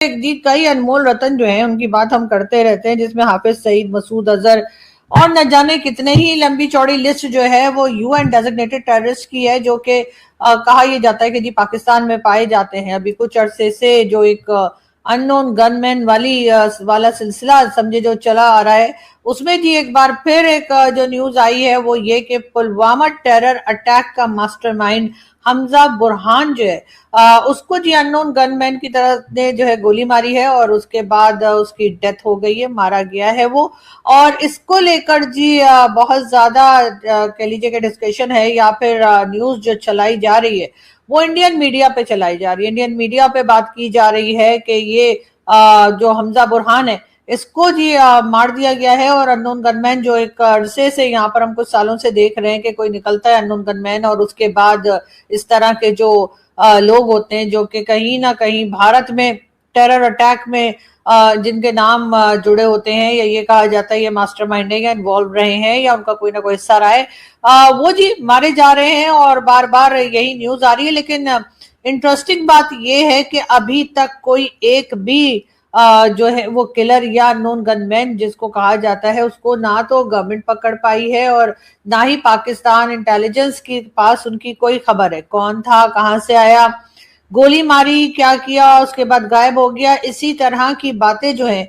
जी कई अनमोल रतन जो हैं उनकी बात हम करते रहते हैं, जिसमें हाफिज सईद, मसूद अजहर और न जाने कितने ही लंबी चौड़ी लिस्ट जो है वो यूएन डेजिग्नेटेड टेररिस्ट की है, जो कि कहा यह जाता है कि जी पाकिस्तान में पाए जाते हैं। अभी कुछ अरसे से जो एक अननोन गनमैन वाला सिलसिला समझे जो चला आ रहा है, उसमें जी एक बार फिर एक जो न्यूज आई है वो ये कि पुलवामा टेरर अटैक का मास्टरमाइंड हमजा बुरहान जो है उसको जी अननोन गनमैन की तरफ ने जो है गोली मारी है और उसके बाद उसकी डेथ हो गई है, मारा गया है वो। और इसको लेकर जी बहुत ज्यादा कह लीजिए कि डिस्कशन है या फिर न्यूज जो चलाई जा रही है वो इंडियन मीडिया पे चलाई जा रही है। इंडियन मीडिया पे बात की जा रही है कि ये जो हमजा बुरहान है इसको जी मार दिया गया है, और अननोन गनमैन जो एक अरसे से यहाँ पर हम कुछ सालों से देख रहे हैं कि कोई निकलता है अननोन गनमैन और उसके बाद इस तरह के जो लोग होते हैं जो कि कहीं ना कहीं भारत में टेरर अटैक में जिनके नाम जुड़े होते हैं, या ये कहा जाता है ये मास्टरमाइंडिंग या इन्वॉल्व रहे हैं या उनका कोई ना कोई हिस्सा रहा है, वो जी मारे जा रहे हैं और बार बार यही न्यूज आ रही है। लेकिन इंटरेस्टिंग बात ये है कि अभी तक कोई एक भी जो है वो किलर या नॉन गनमैन जिसको कहा जाता है उसको ना तो गवर्नमेंट पकड़ पाई है और ना ही पाकिस्तान इंटेलिजेंस के पास उनकी कोई खबर है, कौन था, कहां से आया, गोली मारी, क्या किया, उसके बाद गायब हो गया। इसी तरह की बातें जो है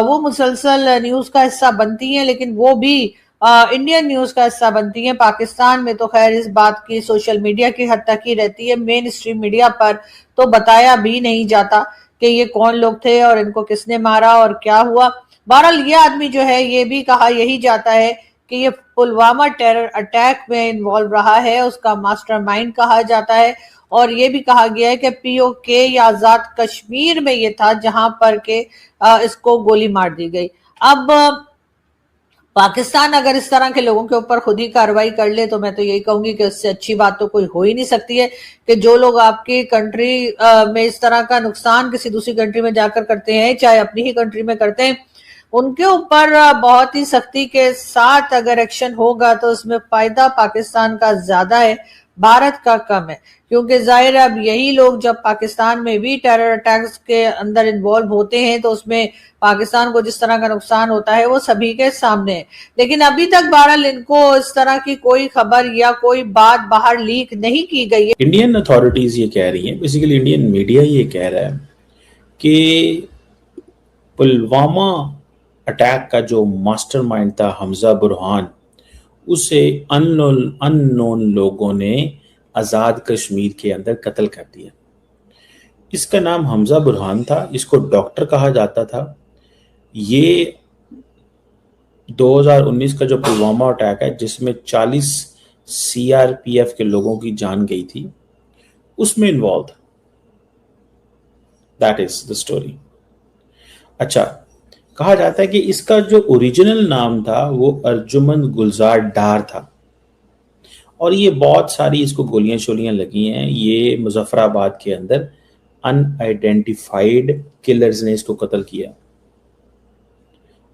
वो मुसलसल न्यूज का हिस्सा बनती हैं, लेकिन वो भी इंडियन न्यूज का हिस्सा बनती है। पाकिस्तान में तो खैर इस बात की सोशल मीडिया की हद तक ही रहती है, मेन स्ट्रीम मीडिया पर तो बताया भी नहीं जाता कि ये कौन लोग थे और इनको किसने मारा और क्या हुआ। बहरहाल ये आदमी जो है ये भी कहा यही जाता है कि ये पुलवामा टेरर अटैक में इन्वॉल्व रहा है, उसका मास्टरमाइंड कहा जाता है। और ये भी कहा गया है कि पीओके या आजाद कश्मीर में ये था जहां पर के इसको गोली मार दी गई। अब पाकिस्तान अगर इस तरह के लोगों के ऊपर खुद ही कार्रवाई कर ले तो मैं तो यही कहूंगी कि उससे अच्छी बात तो कोई हो ही नहीं सकती है कि जो लोग आपकी कंट्री में इस तरह का नुकसान किसी दूसरी कंट्री में जाकर करते हैं, चाहे अपनी ही कंट्री में करते हैं, उनके ऊपर बहुत ही सख्ती के साथ अगर एक्शन होगा तो उसमें फायदा पाकिस्तान का ज्यादा है, भारत का कम है। क्योंकि जाहिर है अब यही लोग जब पाकिस्तान में भी टेरर अटैक्स के अंदर इन्वॉल्व होते हैं तो उसमें पाकिस्तान को जिस तरह का नुकसान होता है वो सभी के सामने है। लेकिन अभी तक बहरहाल इनको इस तरह की कोई खबर या कोई बात बाहर लीक नहीं की गई है। इंडियन अथॉरिटीज ये कह रही हैं, बेसिकली इंडियन मीडिया ये कह रहा है कि पुलवामा अटैक का जो मास्टरमाइंड था हमजा बुरहान, उसे अननोन लोगों ने आज़ाद कश्मीर के अंदर कत्ल कर दिया। इसका नाम हमजा बुरहान था, इसको डॉक्टर कहा जाता था। ये 2019 का जो पुलवामा अटैक है जिसमें 40 सीआरपीएफ के लोगों की जान गई थी, उसमें इन्वॉल्व था। That is the story. अच्छा, कहा जाता है कि इसका जो ओरिजिनल नाम था वो अर्जुमंद गुलजार डार था और ये बहुत सारी इसको गोलियां शोलियां लगी हैं। ये मुजफ्फराबाद के अंदर अनआइडेंटिफाइड किलर्स ने इसको कत्ल किया।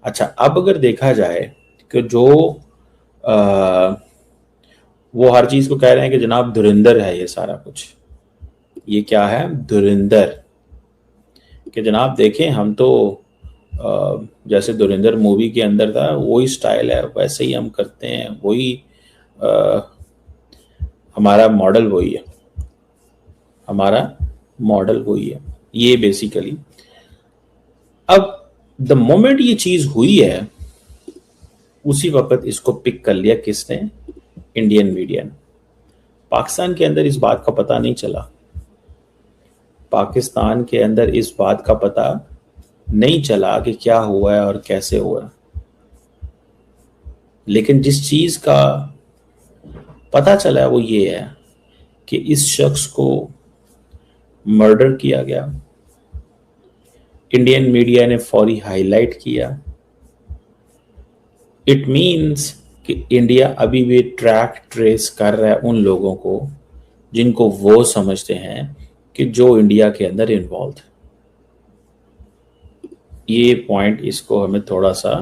अच्छा, अब अगर देखा जाए कि जो वो हर चीज को कह रहे हैं कि जनाब धुरिंदर है ये सारा कुछ, ये क्या है, धुरिंदर, कि जनाब देखें हम तो जैसे धुरिंदर मूवी के अंदर था वही स्टाइल है, वैसे ही हम करते हैं, वही हमारा मॉडल वही है, हमारा मॉडल वही है। ये बेसिकली अब द मोमेंट ये चीज हुई है उसी वक्त इसको पिक कर लिया किसने, इंडियन मीडिया ने। पाकिस्तान के अंदर इस बात का पता नहीं चला, पाकिस्तान के अंदर इस बात का पता नहीं चला कि क्या हुआ है और कैसे हुआ है। लेकिन जिस चीज का पता चला है वो ये है कि इस शख्स को मर्डर किया गया। इंडियन मीडिया ने फौरी हाईलाइट किया। इट मीन्स कि इंडिया अभी भी ट्रैक ट्रेस कर रहा है उन लोगों को जिनको वो समझते हैं कि जो इंडिया के अंदर इन्वॉल्व है। ये पॉइंट इसको हमें थोड़ा सा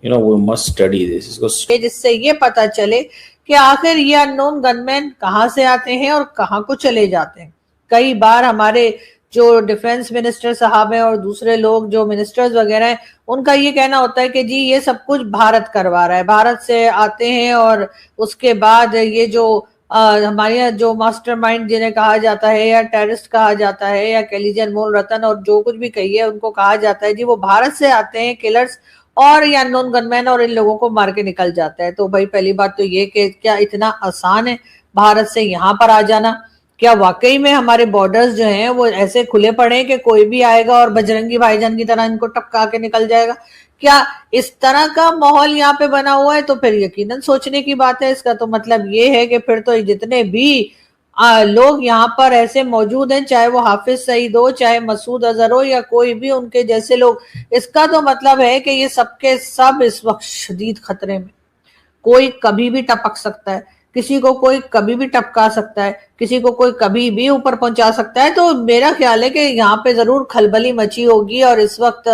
वी मस्ट स्टडी दिस, इसको जिससे ये पता चले कि आखिर ये अननोन गनमैन कहां से आते हैं और कहां को चले जाते हैं। कई बार हमारे जो डिफेंस मिनिस्टर साहब हैं और दूसरे लोग जो मिनिस्टर्स वगैरह हैं, उनका ये कहना होता है कि जी ये सब कुछ भारत करवा रहा है, भारत से आते हैं और उसके बाद ये जो हमारे यहाँ जो मास्टरमाइंड जिन्हें कहा जाता है या टेररिस्ट कहा जाता है या कह लीजिए अनमोल रतन और जो कुछ भी कहिए उनको कहा जाता है जी वो भारत से आते हैं किलर्स और ये अननोन गनमैन और इन लोगों को मार के निकल जाता है। तो भाई पहली बात तो ये कि क्या इतना आसान है भारत से यहाँ पर आ जाना? क्या वाकई में हमारे बॉर्डर्स जो हैं वो ऐसे खुले पड़े हैं कि कोई भी आएगा और बजरंगी भाईजान की तरह इनको टपका के निकल जाएगा? क्या इस तरह का माहौल यहाँ पे बना हुआ है? तो फिर यकीनन सोचने की बात है। इसका तो मतलब ये है कि फिर तो जितने भी लोग यहाँ पर ऐसे मौजूद हैं, चाहे वो हाफिज सईद हो, चाहे मसूद अजहर हो या कोई भी उनके जैसे लोग, इसका तो मतलब है कि ये सबके सब इस वक्त शदीद खतरे में। कोई कभी भी टपक सकता है, किसी को कोई कभी भी टपका सकता है, किसी को कोई कभी भी ऊपर पहुंचा सकता है। तो मेरा ख्याल है कि यहाँ पे जरूर खलबली मची होगी और इस वक्त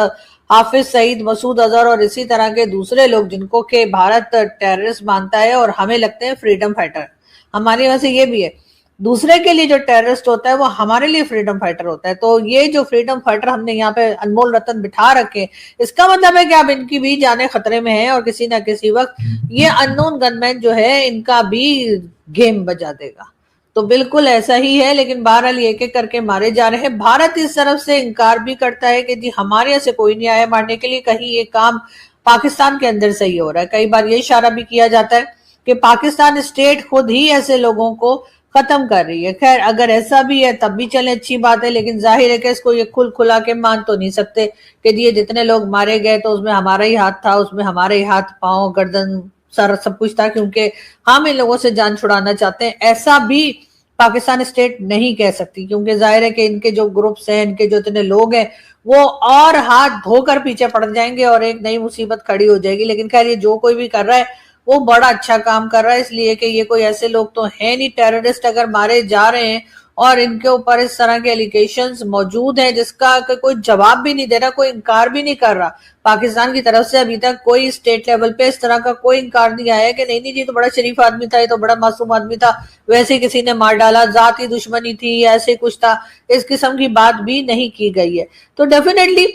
हाफिज सईद, मसूद अजहर और इसी तरह के दूसरे लोग जिनको के भारत टेररिस्ट मानता है और हमें लगते हैं फ्रीडम फाइटर, हमारे वैसे ये भी है, दूसरे के लिए जो टेररिस्ट होता है वो हमारे लिए फ्रीडम फाइटर होता है। तो ये जो फ्रीडम फाइटर हमने यहाँ पे अनमोल रतन बिठा रखे, इसका मतलब है कि अब इनकी भी जाने खतरे में है और किसी ना किसी वक्त ये अननोन गनमैन जो है इनका भी गेम बजा देगा। तो बिल्कुल ऐसा ही है, लेकिन बहरहाल एक एक करके मारे जा रहे हैं। भारत इस तरफ से इनकार भी करता है कि जी हमारे यहाँ से कोई नहीं आया मारने के लिए, कहीं ये काम पाकिस्तान के अंदर से ही हो रहा है। कई बार ये इशारा भी किया जाता है कि पाकिस्तान स्टेट खुद ही ऐसे लोगों को खत्म कर रही है। खैर अगर ऐसा भी है तब भी चले, अच्छी बात है, लेकिन जाहिर है कि इसको ये खुला के मान तो नहीं सकते कि ये जितने लोग मारे गए तो उसमें हमारा ही हाथ था, उसमें हमारे ही हाथ, पांव, गर्दन, सर सब कुछ था, क्योंकि हम इन लोगों से जान छुड़ाना चाहते हैं। ऐसा भी पाकिस्तान स्टेट नहीं कह सकती, क्योंकि जाहिर है कि इनके जो ग्रुप्स हैं, इनके जो इतने लोग हैं, वो और हाथ धोकर पीछे पड़ जाएंगे और एक नई मुसीबत खड़ी हो जाएगी। लेकिन खैर ये जो कोई भी कर रहा है वो बड़ा अच्छा काम कर रहा है, इसलिए कि ये कोई ऐसे लोग तो है नहीं टेररिस्ट अगर मारे जा रहे हैं और इनके ऊपर इस तरह के एलिगेशंस मौजूद हैं जिसका कोई जवाब भी नहीं दे रहा, कोई इनकार भी नहीं कर रहा। पाकिस्तान की तरफ से अभी तक कोई स्टेट लेवल पे इस तरह का कोई इनकार नहीं आया कि नहीं जी तो बड़ा शरीफ आदमी था, ये तो बड़ा मासूम आदमी था, वैसे किसी ने मार डाला, जाती दुश्मनी थी, ऐसे कुछ था, इस किस्म की बात भी नहीं की गई है। तो डेफिनेटली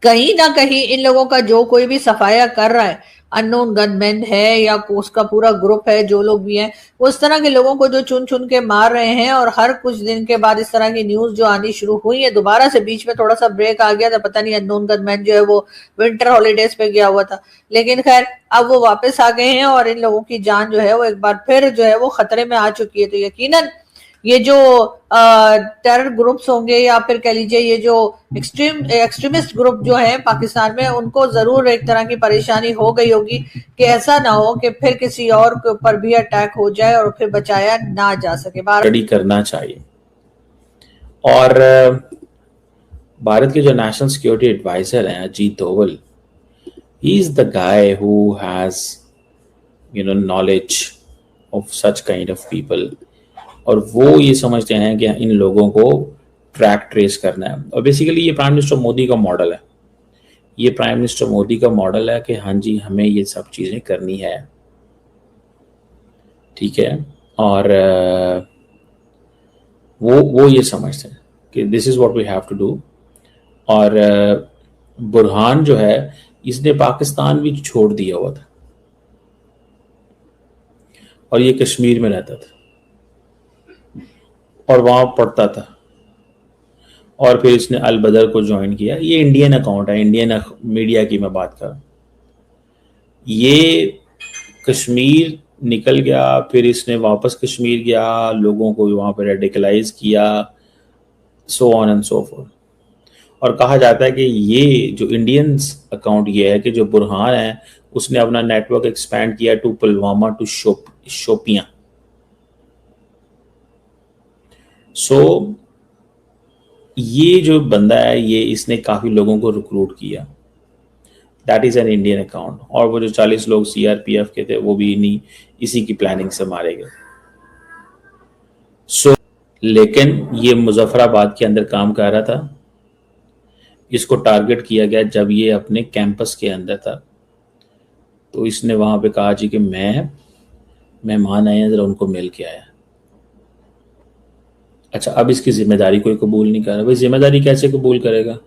कहीं ना कहीं इन लोगों का जो कोई भी सफाया कर रहा है, अननोन गनमैन है या उसका पूरा ग्रुप है, जो लोग भी हैं वो इस तरह के लोगों को जो चुन चुन के मार रहे हैं। और हर कुछ दिन के बाद इस तरह की न्यूज जो आनी शुरू हुई है, दोबारा से बीच में थोड़ा सा ब्रेक आ गया था, पता नहीं अननोन गनमैन जो है वो विंटर हॉलीडेज पे गया हुआ था, लेकिन खैर अब वो वापस आ गए हैं और इन लोगों की जान जो है वो एक बार फिर जो है वो खतरे में आ चुकी है। तो यकीनन ये जो टेरर ग्रुप्स होंगे या फिर कह लीजिए ये जो एक्सट्रीमिस्ट ग्रुप जो है पाकिस्तान में, उनको जरूर एक तरह की परेशानी हो गई होगी कि ऐसा ना हो कि फिर किसी और के ऊपर भी अटैक हो जाए और फिर बचाया ना जा सके। स्टडी करना चाहिए। और भारत के जो नेशनल सिक्योरिटी एडवाइजर हैं Ajit Doval, he is the guy who has knowledge of such kind of people, और वो ये समझते हैं कि इन लोगों को ट्रैक ट्रेस करना है। और बेसिकली ये प्राइम मिनिस्टर मोदी का मॉडल है, ये प्राइम मिनिस्टर मोदी का मॉडल है कि हाँ जी हमें ये सब चीज़ें करनी है, ठीक है। और वो ये समझते हैं कि this is what we have to do. और बुरहान जो है इसने पाकिस्तान भी छोड़ दिया हुआ था और ये कश्मीर में रहता था और वहाँ पढ़ता था, और फिर इसने अल बदर को ज्वाइन किया। ये इंडियन अकाउंट है, इंडियन मीडिया की मैं बात कर रहा हूँ। ये कश्मीर निकल गया, फिर इसने वापस कश्मीर गया, लोगों को वहाँ पर रेडिकलाइज किया, सो ऑन एंड सो फोर्थ। और कहा जाता है कि ये जो इंडियंस अकाउंट ये है कि जो बुरहान है उसने अपना नेटवर्क एक्सपैंड किया टू पुलवामा टू शोपियां। सो ये जो बंदा है ये इसने काफी लोगों को रिक्रूट किया, that is an Indian account. और वो जो 40 लोग सीआरपीएफ के थे वो भी इसी की प्लानिंग से मारे गए। सो लेकिन ये मुजफ्फराबाद के अंदर काम कर रहा था, इसको टारगेट किया गया जब ये अपने कैंपस के अंदर था, तो इसने वहां पे कहा जी कि मैं मेहमान आए हैं, जरा उनको मिल के आया। अच्छा, अब इसकी जिम्मेदारी कोई कबूल नहीं कर रहा। भाई जिम्मेदारी कैसे कबूल करेगा?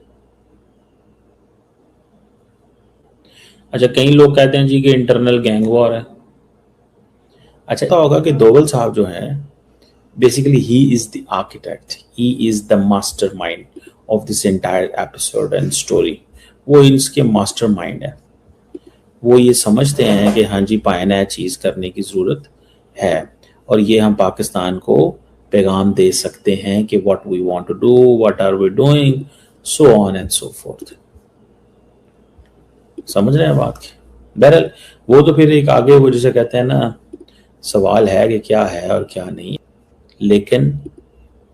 अच्छा, कई लोग कहते हैं जी कि इंटरनल गैंग वॉर है। अच्छा, तो होगा कि दोवल साहब जो हैं, basically he is the architect, he is the master mind of this entire episode and story. वो इसके मास्टर माइंड है। वो ये समझते हैं कि हाँ जी पायना चीज करने की जरूरत है, और ये हम पाकिस्तान को पैगाम दे सकते हैं कि what we want to do, what are we doing, so on and so forth. समझ रहे हैं बात की? बहरहाल वो तो फिर एक आगे वो जिसे कहते हैं ना, सवाल है कि क्या है और क्या नहीं है, लेकिन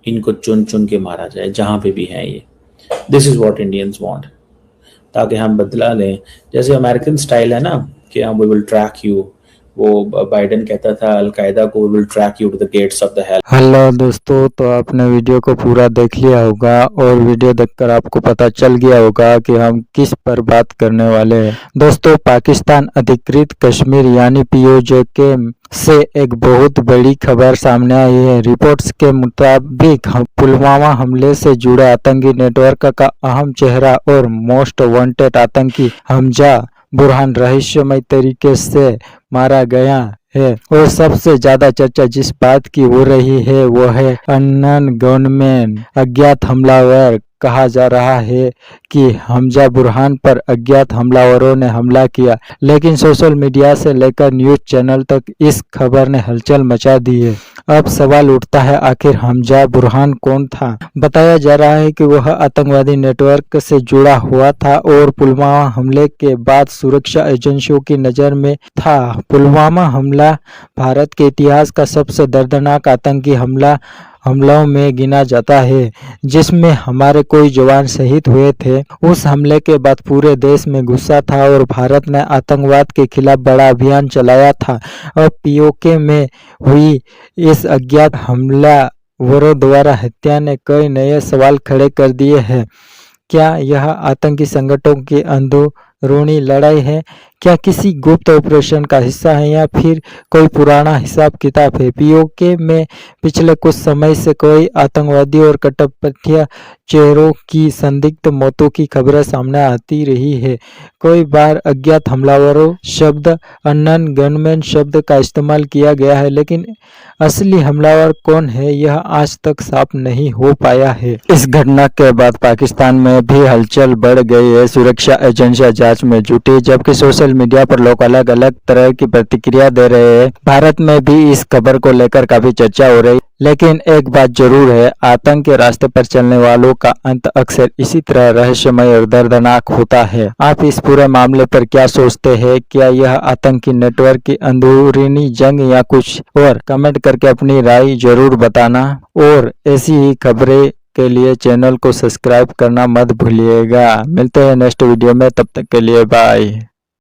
इनको चुन चुन के मारा जाए जहां पे भी है ये। This is what Indians want, ताकि हम बदला लें। जैसे अमेरिकन स्टाइल है ना कि हम वी विल ट्रैक यू, वो बाइडेन कहता था अलकायदा को, we will track you to the gates of the hell. Hello दोस्तों, तो आपने वीडियो को पूरा देख लिया होगा और वीडियो देखकर आपको पता चल गया होगा कि हम किस पर बात करने वाले हैं। दोस्तों, पाकिस्तान अधिकृत कश्मीर यानी पीओके से एक बहुत बड़ी खबर सामने आई है। रिपोर्ट्स के मुताबिक पुलवामा हमले से जुड़े आतंकी नेटवर्क का अहम चेहरा और मोस्ट वांटेड आतंकी हमजा बुरहान रहस्यमय तरीके से मारा गया है। और सबसे ज्यादा चर्चा जिस बात की हो रही है वो है अननोन गनमैन, अज्ञात हमलावर। कहा जा रहा है कि हमजा बुरहान पर अज्ञात हमलावरों ने हमला किया, लेकिन सोशल मीडिया से लेकर न्यूज चैनल तक इस खबर ने हलचल मचा दी है। अब सवाल उठता है, आखिर हमजा बुरहान कौन था? बताया जा रहा है कि वह आतंकवादी नेटवर्क से जुड़ा हुआ था और पुलवामा हमले के बाद सुरक्षा एजेंसियों की नजर में था। पुलवामा हमला भारत के इतिहास का सबसे दर्दनाक आतंकी हमलों में गिना जाता है, जिसमें हमारे कई जवान शहीद हुए थे। उस हमले के बाद पूरे देश में गुस्सा था और भारत ने आतंकवाद के खिलाफ बड़ा अभियान चलाया था। और पीओके में हुई इस अज्ञात हमलावरों द्वारा हत्या ने कई नए सवाल खड़े कर दिए हैं। क्या यह आतंकी संगठनों की अंदरूनी लड़ाई है? क्या किसी गुप्त ऑपरेशन का हिस्सा है या फिर कोई पुराना हिसाब किताब है? पीओके में पिछले कुछ समय से कई आतंकवादी और कट्टरपंथी चेहरों की संदिग्ध मौतों की खबरें सामने आती रही है। कई बार अज्ञात हमलावरों शब्द, अननोन गनमैन शब्द का इस्तेमाल किया गया है, लेकिन असली हमलावर कौन है यह आज तक साफ नहीं हो पाया है। इस घटना के बाद पाकिस्तान में भी हलचल बढ़ गई है। सुरक्षा एजेंसियां जांच में जुटी, जबकि सोशल मीडिया पर लोग अलग अलग तरह की प्रतिक्रिया दे रहे हैं। भारत में भी इस खबर को लेकर काफी चर्चा हो रही, लेकिन एक बात जरूर है, आतंक के रास्ते पर चलने वालों का अंत अक्सर इसी तरह रहस्यमय और दर्दनाक होता है। आप इस पूरे मामले पर क्या सोचते हैं? क्या यह आतंकी नेटवर्क की अंदरूनी जंग या कुछ और? कमेंट करके अपनी राय जरूर बताना और ऐसी ही खबरें के लिए चैनल को सब्सक्राइब करना मत भूलिएगा। मिलते हैं नेक्स्ट वीडियो में, तब तक के लिए बाय।